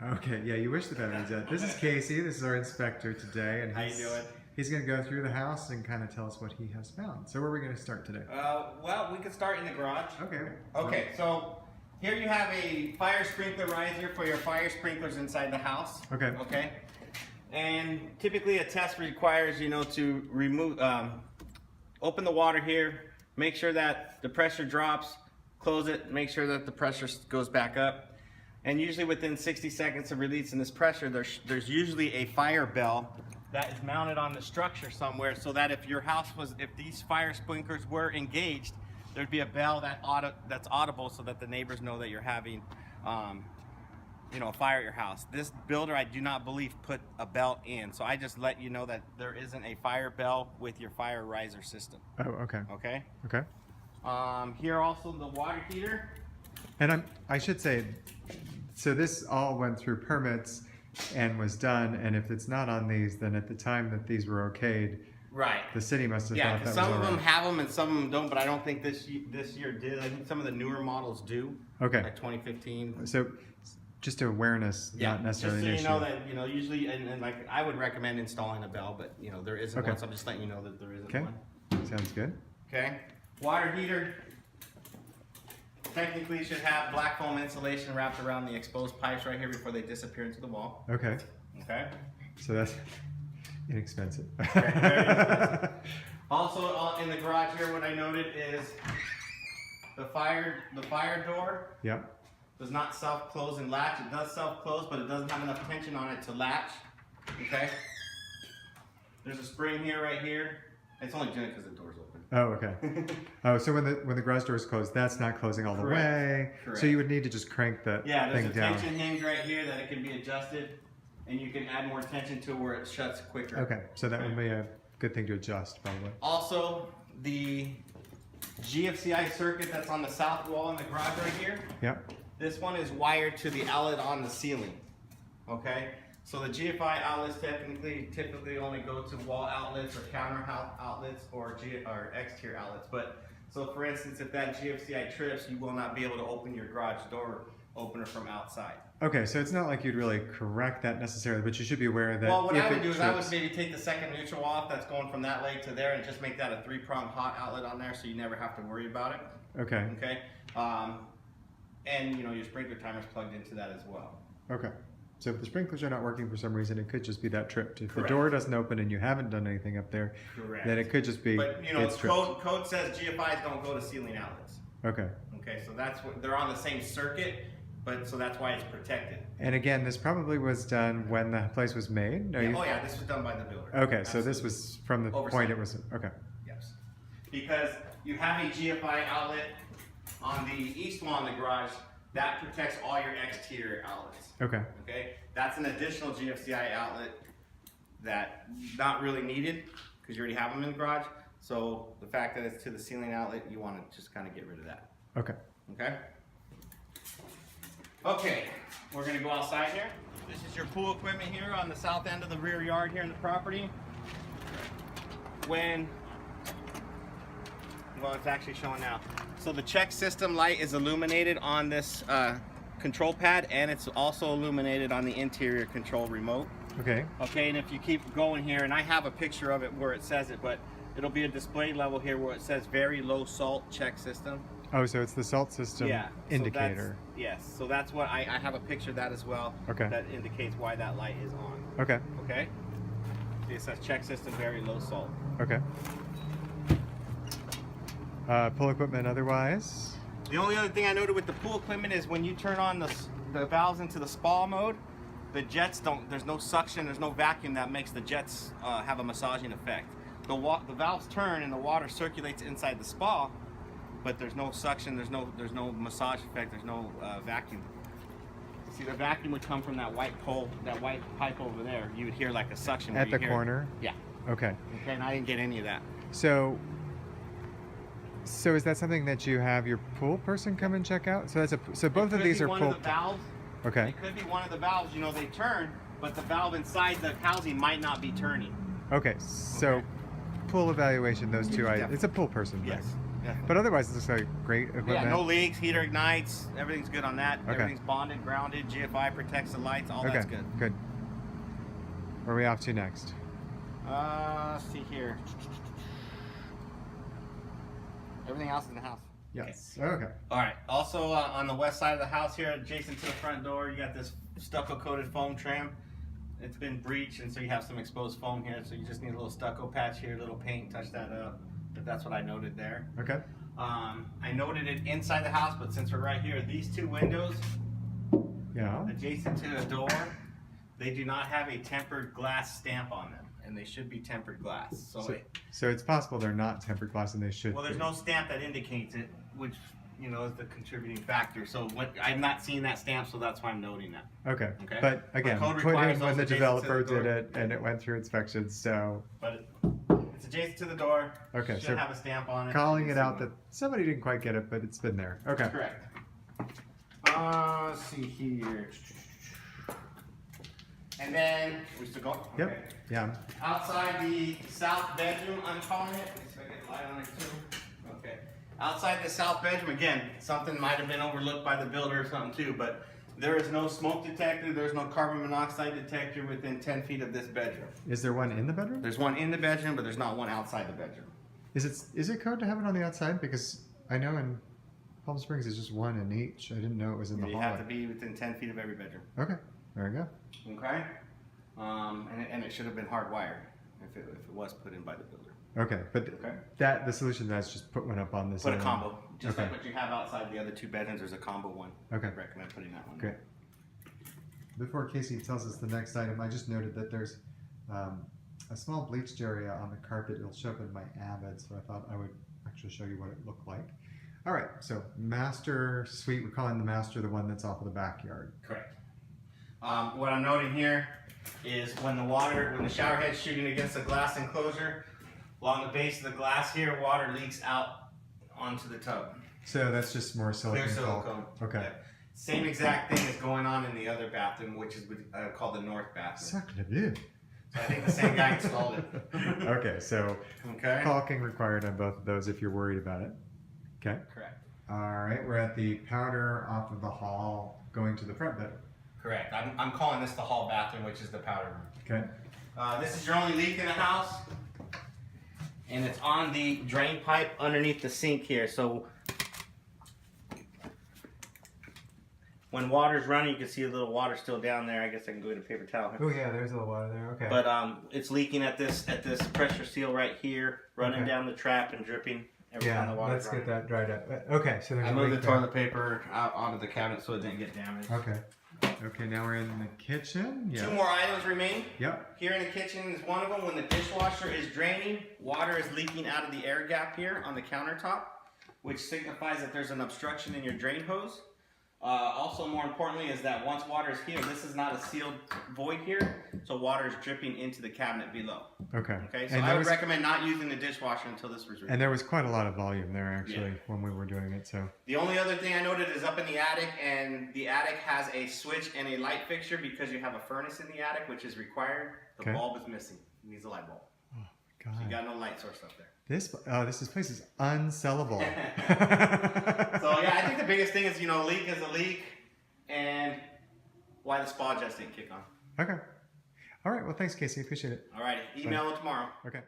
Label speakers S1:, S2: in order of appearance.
S1: Okay, yeah, you wish the better result. This is Casey. This is our inspector today, and
S2: How you doing?
S1: He's going to go through the house and kind of tell us what he has found. So where are we going to start today?
S2: Well, we could start in the garage.
S1: Okay.
S2: Okay, so here you have a fire sprinkler riser for your fire sprinklers inside the house.
S1: Okay.
S2: Okay. And typically a test requires, to remove, open the water here, make sure that the pressure drops, close it, make sure that the pressure goes back up. And usually within 60 seconds of releasing this pressure, there's usually a fire bell that is mounted on the structure somewhere, so that if these fire sprinklers were engaged, there'd be a bell that's audible, so that the neighbors know that you're having, a fire at your house. This builder, I do not believe, put a bell in, so I just let you know that there isn't a fire bell with your fire riser system.
S1: Oh, okay.
S2: Okay.
S1: Okay.
S2: Here also the water heater.
S1: And I should say, so this all went through permits and was done, and if it's not on these, then at the time that these were okayed,
S2: Right.
S1: the city must have
S2: Yeah,
S1: thought that was
S2: because some
S1: all
S2: of them
S1: right.
S2: have them and some of them don't, but I don't think this year did. I think some of the newer models do.
S1: Okay.
S2: Like 2015.
S1: So just awareness,
S2: Yeah,
S1: not necessarily
S2: just so
S1: an issue.
S2: you know that, usually, and like I would recommend installing a bell, but there isn't
S1: Okay.
S2: one, so I'm just letting you know that there isn't
S1: Okay.
S2: one.
S1: Sounds good.
S2: Okay. Water heater. Technically should have black foam insulation wrapped around the exposed pipes right here before they disappear into the wall.
S1: Okay.
S2: Okay.
S1: So that's inexpensive.
S2: Very inexpensive. Also in the garage here, what I noted is the fire door
S1: Yep.
S2: does not self-close and latch. It does self-close, but it doesn't have enough tension on it to latch. Okay. There's a spring here, right here. It's only doing it because the door's open.
S1: Oh, okay. Oh, so when the garage door is closed, that's not closing all the way.
S2: Correct.
S1: So you would need to just crank the
S2: Yeah, there's
S1: thing
S2: a
S1: down.
S2: tension hinge right here that it can be adjusted, and you can add more tension to where it shuts quicker.
S1: Okay, so that would be a good thing to adjust, probably.
S2: Also, the GFCI circuit that's on the south wall in the garage right here,
S1: Yep.
S2: this one is wired to the outlet on the ceiling. Okay? So the GFI outlets typically only go to wall outlets or counter outlets or exterior outlets. But so for instance, if that GFCI trips, you will not be able to open your garage door opener from outside.
S1: Okay, so it's not like you'd really correct that necessarily, but you should be aware that
S2: Well, what
S1: if
S2: I would
S1: it
S2: do is I would
S1: trips-
S2: maybe take the second neutral off that's going from that leg to there and just make that a 3-prong hot outlet on there, so you never have to worry about it.
S1: Okay.
S2: Okay. And your sprinkler timer's plugged into that as well.
S1: Okay. So if the sprinklers are not working for some reason, it could just be that tripped. If
S2: Correct.
S1: the door doesn't open and you haven't done anything up there,
S2: Correct.
S1: then it could just be
S2: But
S1: it's tripped.
S2: code says GFIs don't go to ceiling outlets.
S1: Okay.
S2: Okay, so that's what they're on the same circuit, but so that's why it's protected.
S1: And again, this probably was done when the place was made.
S2: Yeah, oh yeah, this was done by the builder.
S1: Okay, so this
S2: Absolutely.
S1: was from the
S2: Oversight.
S1: point it was. Okay.
S2: Yes. Because you have a GFI outlet on the east wall in the garage that protects all your exterior outlets.
S1: Okay.
S2: Okay, that's an additional GFCI outlet that not really needed because you already have them in the garage. So the fact that it's to the ceiling outlet, you want to just kind of get rid of that.
S1: Okay.
S2: Okay. Okay, we're gonna go outside here. This is your pool equipment here on the south end of the rear yard here in the property. Well, it's actually showing now. So the check system light is illuminated on this control pad, and it's also illuminated on the interior control remote.
S1: Okay.
S2: Okay, and if you keep going here, and I have a picture of it where it says it, but it'll be a display level here where it says very low salt check system.
S1: Oh, so it's the salt system
S2: Yeah,
S1: indicator.
S2: Yes, so that's what I have a picture of that as well.
S1: Okay.
S2: That indicates why that light is on.
S1: Okay.
S2: Okay. See, it says check system very low salt.
S1: Okay. Pool equipment otherwise.
S2: The only other thing I noted with the pool equipment is when you turn on the valves into the spa mode, the jets don't. There's no suction. There's no vacuum that makes the jets have a massaging effect. The valves turn and the water circulates inside the spa, but there's no suction. There's no massage effect. There's no vacuum. See, the vacuum would come from that white pole, that white pipe over there. You would hear like a suction
S1: At
S2: where
S1: the
S2: you hear it.
S1: corner?
S2: Yeah.
S1: Okay.
S2: Okay, and I didn't get any of that.
S1: So is that something that you have your pool person come and check out? So so both of these are
S2: one
S1: pool.
S2: of the valves.
S1: Okay.
S2: It could be one of the valves. They turn, but the valve inside the housing might not be turning.
S1: Okay. So
S2: Okay.
S1: pool evaluation, those two items.
S2: Definitely.
S1: It's a pool person thing.
S2: Yes. Definitely.
S1: But otherwise, it looks like great equipment.
S2: Yeah, no leaks, heater ignites, everything's good on that.
S1: Okay.
S2: Everything's bonded, grounded, GFI protects the lights, all
S1: Okay,
S2: that's good.
S1: good. Where are we off to next?
S2: Let's see here. Everything else in the house.
S1: Yes. Okay.
S2: All right. Also, on the west side of the house here, adjacent to the front door, you got this stucco-coated foam trim. It's been breached, and so you have some exposed foam here. So you just need a little stucco patch here, a little paint, touch that up. But that's what I noted there.
S1: Okay.
S2: I noted it inside the house, but since we're right here, these two windows
S1: Yeah.
S2: adjacent to the door, they do not have a tempered glass stamp on them, and they should be tempered glass.
S1: So it's possible they're not tempered glass, and they should.
S2: Well, there's
S1: be.
S2: no stamp that indicates it, which is the contributing factor. So I'm not seeing that stamp, so that's why I'm noting that.
S1: Okay.
S2: Okay.
S1: But again,
S2: code
S1: put
S2: requires
S1: in when
S2: those
S1: the
S2: adjacent to
S1: developer
S2: the door.
S1: did it, and it went through inspection. So
S2: But it's adjacent to the door.
S1: Okay,
S2: Should
S1: so
S2: have a stamp on it.
S1: calling
S2: You
S1: it
S2: can
S1: out
S2: see
S1: that somebody didn't quite get it, but it's been there. Okay.
S2: one. Correct. Let's see here. And then we still go.
S1: Yep.
S2: Okay.
S1: Yeah.
S2: Outside the south bedroom, I'm calling it. Let's see if I get light on it too. Okay. Outside the south bedroom, again, something might have been overlooked by the builder or something too, but there is no smoke detector, there's no carbon monoxide detector within 10 feet of this bedroom.
S1: Is there one in the bedroom?
S2: There's one in the bedroom, but there's not one outside the bedroom.
S1: Is it code to have it on the outside? Because I know in Palm Springs it's just one in each. I didn't know it was in the
S2: You
S1: hallway.
S2: have to be within 10 feet of every bedroom.
S1: Okay. There we go.
S2: Okay? And it should have been hardwired if it was put in by the builder.
S1: Okay, but
S2: Okay.
S1: the solution to that is just put one up on this.
S2: Put a
S1: end.
S2: combo. Just
S1: Okay.
S2: like what you have outside the other two bedrooms, there's a combo one.
S1: Okay.
S2: I recommend putting that one.
S1: Great. Before Casey tells us the next item, I just noted that there's a small bleached area on the carpet. It'll show up in my Avid, so I thought I would actually show you what it looked like. All right, so master suite, we're calling the master the one that's off of the backyard.
S2: Correct. What I'm noting here is when the shower head's shooting against the glass enclosure, along the base of the glass here, water leaks out onto the tub.
S1: So that's just more silicone.
S2: Clear
S1: caulk.
S2: silicone.
S1: Okay.
S2: Yeah. Same exact thing is going on in the other bathroom, which is called the north bathroom.
S1: Sacre bleu.
S2: So I think the same guy installed it.
S1: Okay, so
S2: Okay.
S1: caulking required on both of those if you're worried about it. Okay.
S2: Correct.
S1: All right, we're at the powder off of the hall going to the front bedroom.
S2: Correct. I'm calling this the hall bathroom, which is the powder room.
S1: Okay.
S2: This is your only leak in the house, and it's on the drain pipe underneath the sink here. So when water's running, you can see a little water still down there. I guess I can go get a paper towel.
S1: Oh yeah, there's a little water there. Okay.
S2: But it's leaking at this pressure seal right here, running
S1: Okay.
S2: down the trap and dripping every time
S1: yeah,
S2: the water's
S1: let's
S2: running.
S1: get that dried up. Okay, so there's
S2: I
S1: a
S2: moved the
S1: leak there.
S2: toilet paper out onto the cabinet so it didn't get damaged.
S1: Okay. Okay, now we're in the kitchen. Yeah.
S2: Two more items remain.
S1: Yep.
S2: Here in the kitchen is one of them. When the dishwasher is draining, water is leaking out of the air gap here on the countertop, which signifies that there's an obstruction in your drain hose. Also, more importantly, is that once water is here, this is not a sealed void here, so water is dripping into the cabinet below.
S1: Okay.
S2: Okay, so
S1: And
S2: I
S1: there
S2: would
S1: was,
S2: recommend not using the dishwasher until this was removed.
S1: and there was quite a lot of volume there actually when we were doing it. So.
S2: The only other thing I noted is up in the attic, and the attic has a switch and a light fixture because you have a furnace in the attic, which is required. The
S1: Okay.
S2: bulb is missing. It needs a light bulb.
S1: Oh God.
S2: You got no light source up there.
S1: This place is unsellable.
S2: So yeah, I think the biggest thing is leak is a leak, and why the spa just didn't kick on.
S1: Okay. All right. Well, thanks, Casey. Appreciate it.
S2: All right, email it tomorrow.
S1: Okay.